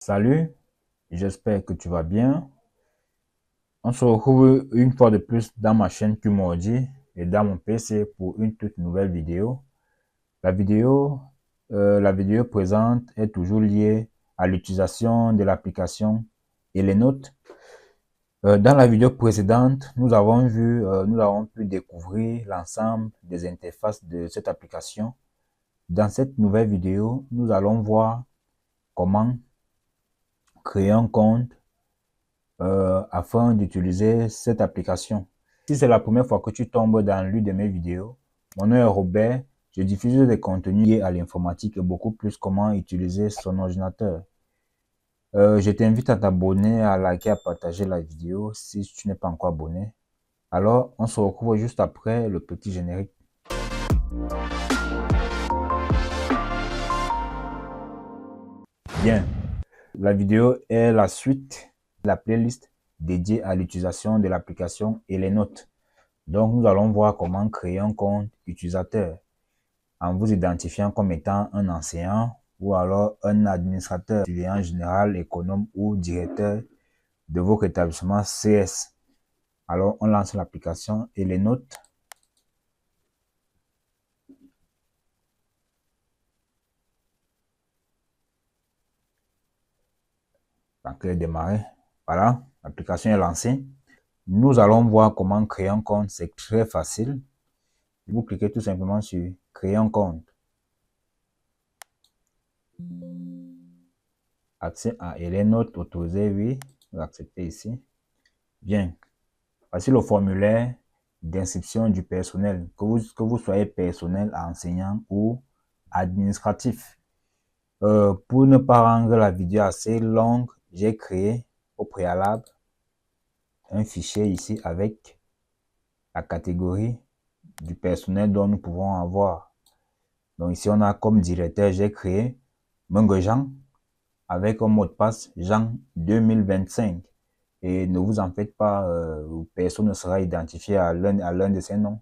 Salut, j'espère que tu vas bien. On se retrouve une fois de plus dans ma chaîne Qmordi et dans mon PC pour une toute nouvelle vidéo. La vidéo, la vidéo présente est toujours liée à l'utilisation de l'application et les notes. Dans la vidéo précédente, nous avons pu découvrir l'ensemble des interfaces de cette application. Dans cette nouvelle vidéo, nous allons voir comment créer un compte afin d'utiliser cette application. Si c'est la première fois que tu tombes dans l'une de mes vidéos, mon nom est Robert, je diffuse des contenus liés à l'informatique et beaucoup plus comment utiliser son ordinateur. Je t'invite à t'abonner, à liker, à partager la vidéo si tu n'es pas encore abonné. Alors, on se retrouve juste après le petit générique. Bien, la vidéo est la suite de la playlist dédiée à l'utilisation de l'application et les notes. Donc, nous allons voir comment créer un compte utilisateur en vous identifiant comme étant un enseignant ou alors un administrateur, surveillant général, économe ou directeur de votre établissement CS. Alors, on lance l'application et les notes. Donc, démarrer. Voilà, l'application est lancée. Nous allons voir comment créer un compte. C'est très facile. Vous cliquez tout simplement sur créer un compte. Accès à et les notes autorisées, oui. Vous acceptez ici. Bien. Voici le formulaire d'inscription du personnel, que vous soyez personnel, enseignant ou administratif. Pour ne pas rendre la vidéo assez longue, j'ai créé au préalable un fichier ici avec la catégorie du personnel dont nous pouvons avoir. Donc ici, on a comme directeur, j'ai créé Meng Jean avec un mot de passe Jean 2025. Et ne vous en faites pas, personne ne sera identifié à l'un de ces noms,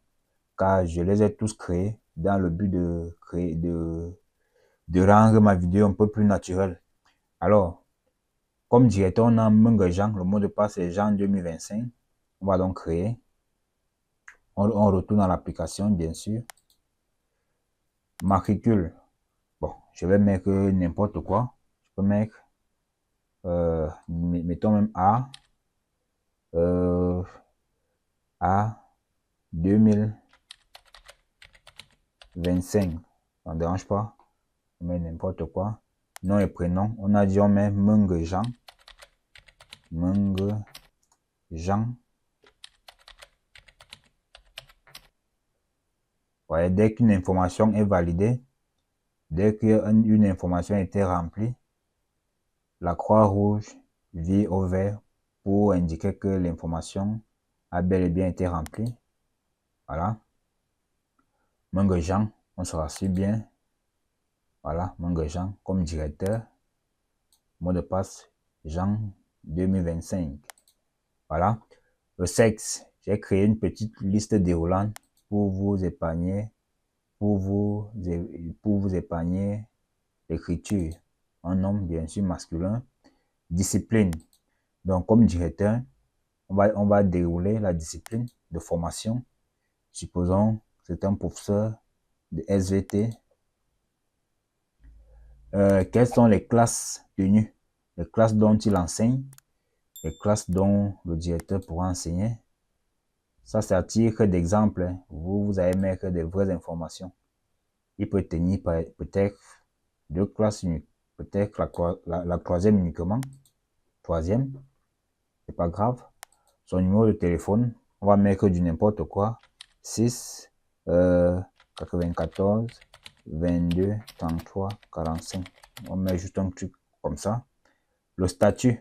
car je les ai tous créés dans le but de rendre ma vidéo un peu plus naturelle. Alors, comme directeur, on a Meng Jean, le mot de passe est Jean 2025. On va donc créer. On retourne dans l'application, bien sûr. Matricule. Bon, je vais mettre n'importe quoi. Je peux mettre, mettons même A. À 2025. Ça ne dérange pas. On met n'importe quoi. Nom et prénom. On a dit on met Meng Jean. Meng Jean. Ouais, dès qu'une information est validée, dès qu'une information a été remplie, la croix rouge vire au vert pour indiquer que l'information a bel et bien été remplie. Voilà. Meng Jean, on se rassure bien. Voilà, Meng Jean comme directeur. Mot de passe, Jean 2025. Voilà. Le sexe, j'ai créé une petite liste déroulante pour vous épargner, pour vous épargner l'écriture. Un nom, bien sûr, masculin. Discipline. Donc, comme directeur, on va dérouler la discipline de formation. Supposons que c'est un professeur de SVT. Quelles sont les classes tenues? Les classes dont il enseigne, les classes dont le directeur pourra enseigner. Ça, c'est à titre d'exemple. Vous allez mettre des vraies informations. Il peut tenir peut-être deux classes uniques, peut-être la troisième uniquement. Troisième, c'est pas grave. Son numéro de téléphone, on va mettre du n'importe quoi. 6 94 22 33 45. On met juste un truc comme ça. Le statut,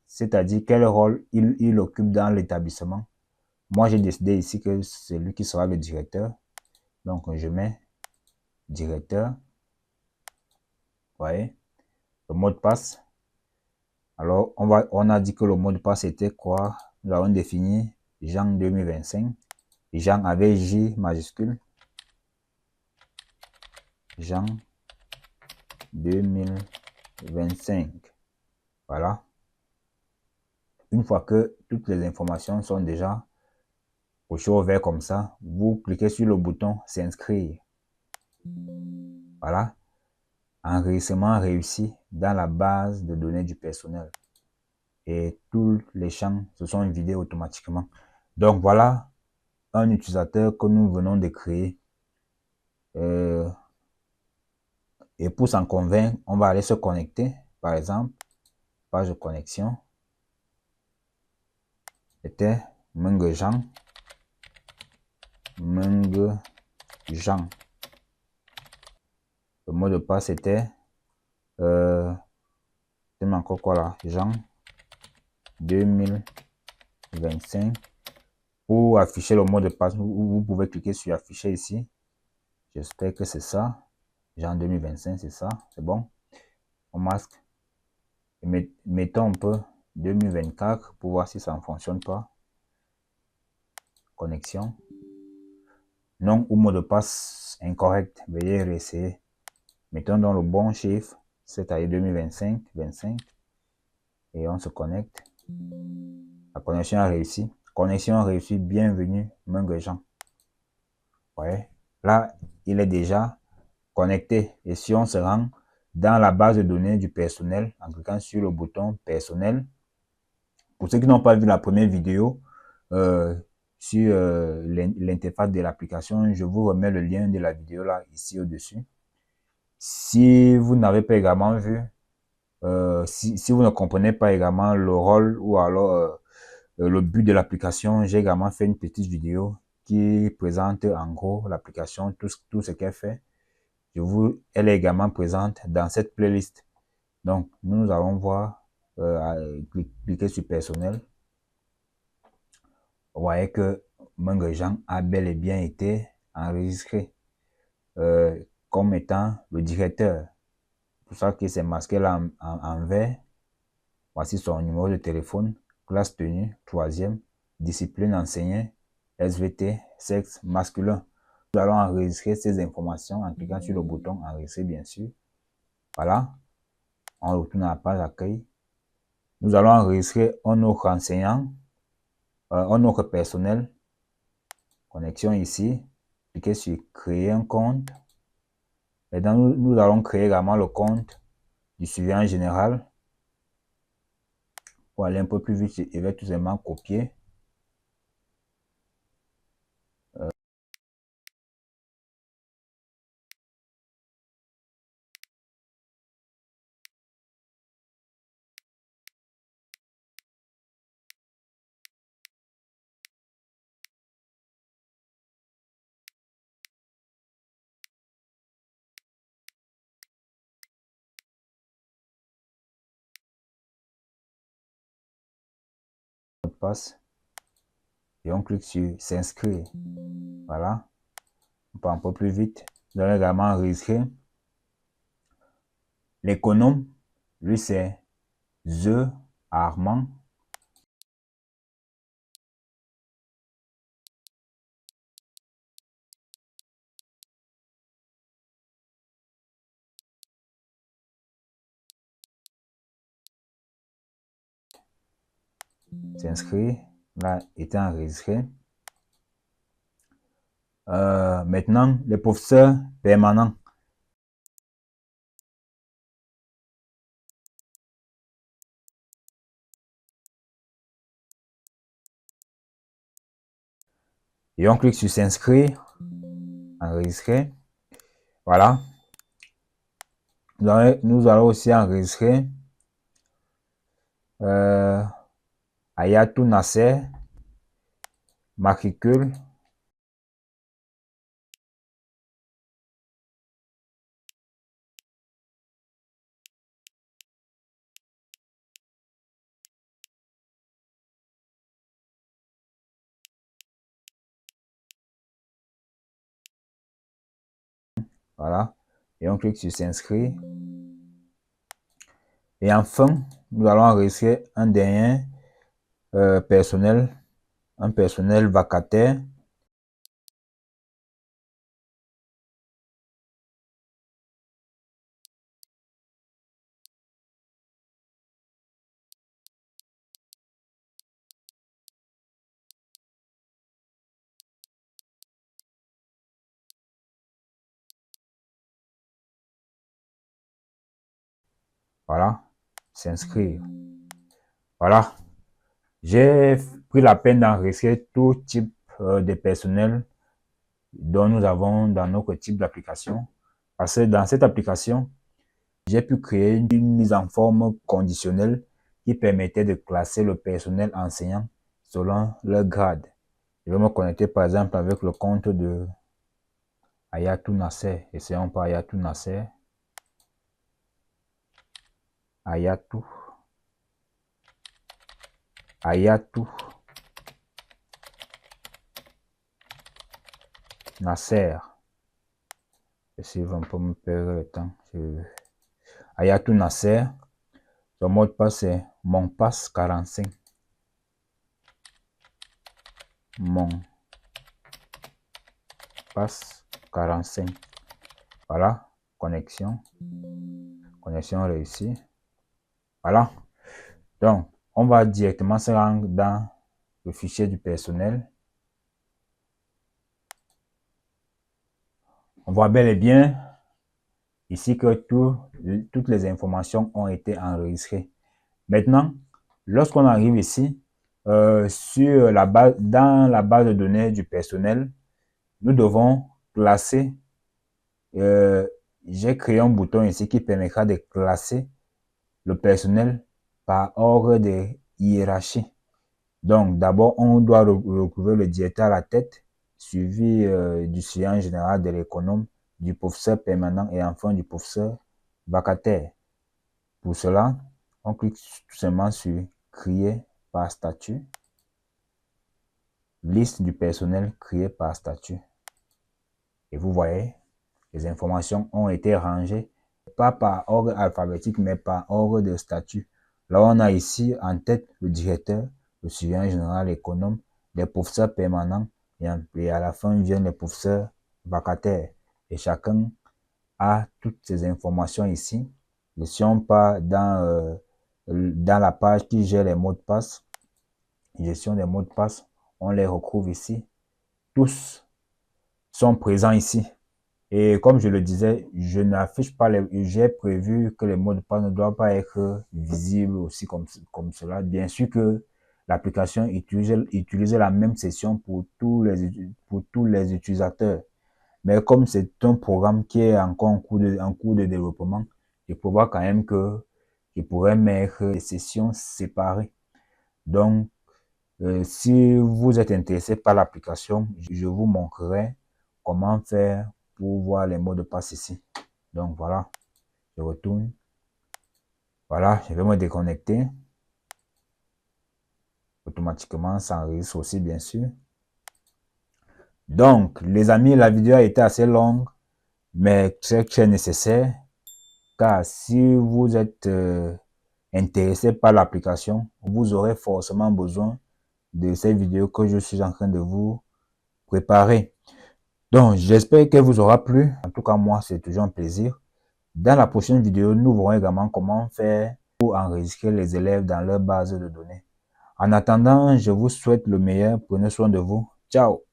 c'est-à-dire quel rôle il occupe dans l'établissement. Moi, j'ai décidé ici que c'est lui qui sera le directeur. Donc, je mets directeur. Vous voyez, le mot de passe. Alors, on a dit que le mot de passe était quoi? Nous avons défini Jean 2025. Jean avec J majuscule. Jean 2025. Voilà. Une fois que toutes les informations sont déjà cochées au vert comme ça, vous cliquez sur le bouton s'inscrire. Voilà. Enregistrement réussi dans la base de données du personnel. Et tous les champs se sont vidés automatiquement. Donc voilà un utilisateur que nous venons de créer. Et pour s'en convaincre, on va aller se connecter. Par exemple, page de connexion. C'était Meng Jean. Le mot de passe était encore quoi là? Jean 2025. Pour afficher le mot de passe, vous pouvez cliquer sur afficher ici. J'espère que c'est ça. Jean 2025, c'est ça. C'est bon. On masque. Et mettons un peu 2024 pour voir si ça ne fonctionne pas. Connexion. Nom ou mot de passe incorrect. Veuillez réessayer. Mettons dans le bon chiffre, c'est-à-dire 2025, 25. Et on se connecte. La connexion a réussi. Connexion réussie. Bienvenue, Meng Jean. Ouais. Là, il est déjà connecté. Et si on se rend dans la base de données du personnel, en cliquant sur le bouton personnel, pour ceux qui n'ont pas vu la première vidéo sur l'interface de l'application, je vous remets le lien de la vidéo là, ici au-dessus. Si vous n'avez pas également vu, si vous ne comprenez pas également le rôle ou alors le but de l'application, j'ai également fait une petite vidéo qui présente en gros l'application, tout ce qu'elle fait. Elle est également présente dans cette playlist. Donc, nous allons voir, cliquer sur personnel. Vous voyez que Meng Jean a bel et bien été enregistré comme étant le directeur. C'est pour ça qu'il s'est masqué là en vert. Voici son numéro de téléphone, classe tenue, 3e, discipline enseignée, SVT, sexe masculin. Nous allons enregistrer ces informations en cliquant sur le bouton enregistrer, bien sûr. Voilà. On retourne à la page accueil. Nous allons enregistrer un autre enseignant, un autre personnel. Connexion ici. Cliquez sur créer un compte. Et donc, nous allons créer également le compte du surveillant général. Pour aller un peu plus vite, je vais tout simplement copier. Mot de passe. Et on clique sur s'inscrire. Voilà. On peut un peu plus vite. Nous allons également enregistrer. L'économe, lui, c'est The Armand. S'inscrire. Là, était enregistré. Maintenant, les professeurs permanents. Et on clique sur s'inscrire. Enregistrer. Voilà. Nous allons aussi enregistrer Ayatou Nasser, matricule. Voilà. Et on clique sur s'inscrire. Et enfin, nous allons enregistrer un dernier personnel, un personnel vacataire. Voilà, s'inscrire. Voilà, j'ai pris la peine d'enregistrer tout type de personnel dont nous avons dans notre type d'application. Parce que dans cette application, j'ai pu créer une mise en forme conditionnelle qui permettait de classer le personnel enseignant selon leur grade. Je vais me connecter par exemple avec le compte de Ayatou Nasser. Essayons par Ayatou Nasser. Ayatou Nasser. Si on peut me perdre le temps. Ayatou Nasser. Son mot de passe est monpasse 45. Monpasse 45. Voilà, connexion réussie. Voilà, donc on va directement se rendre dans le fichier du personnel. On voit bel et bien ici que toutes les informations ont été enregistrées. Maintenant, lorsqu'on arrive ici, dans la base de données du personnel, nous devons classer. J'ai créé un bouton ici qui permettra de classer le personnel par ordre de hiérarchie. Donc, d'abord, on doit retrouver le directeur à la tête, suivi du surveillant général de l'économe, du professeur permanent et enfin du professeur vacataire. Pour cela, on clique tout simplement sur « Créer par statut ». Liste du personnel créé par statut. Et vous voyez, les informations ont été rangées, pas par ordre alphabétique, mais par ordre de statut. Là, on a ici en tête le directeur, le surveillant général économe, les professeurs permanents, et à la fin viennent les professeurs vacataires. Et chacun a toutes ces informations ici. Et si on part dans la page qui gère les mots de passe, gestion des mots de passe, on les retrouve ici. Tous sont présents ici. Et comme je le disais, je n'affiche pas j'ai prévu que les mots de passe ne doivent pas être visibles aussi comme cela. Bien sûr que l'application utilise la même session pour tous les utilisateurs. Mais comme c'est un programme qui est encore en cours de développement, je prévois quand même que je pourrais mettre des sessions séparées. Donc, si vous êtes intéressé par l'application, je vous montrerai comment faire pour voir les mots de passe ici. Donc voilà, je retourne. Voilà, je vais me déconnecter. Automatiquement, ça enregistre aussi, bien sûr. Donc, les amis, la vidéo a été assez longue, mais très nécessaire. Car si vous êtes intéressé par l'application, vous aurez forcément besoin de ces vidéos que je suis en train de vous préparer. Donc, j'espère qu'elle vous aura plu. En tout cas, moi, c'est toujours un plaisir. Dans la prochaine vidéo, nous verrons également comment faire pour enregistrer les élèves dans leur base de données. En attendant, je vous souhaite le meilleur. Prenez soin de vous. Ciao!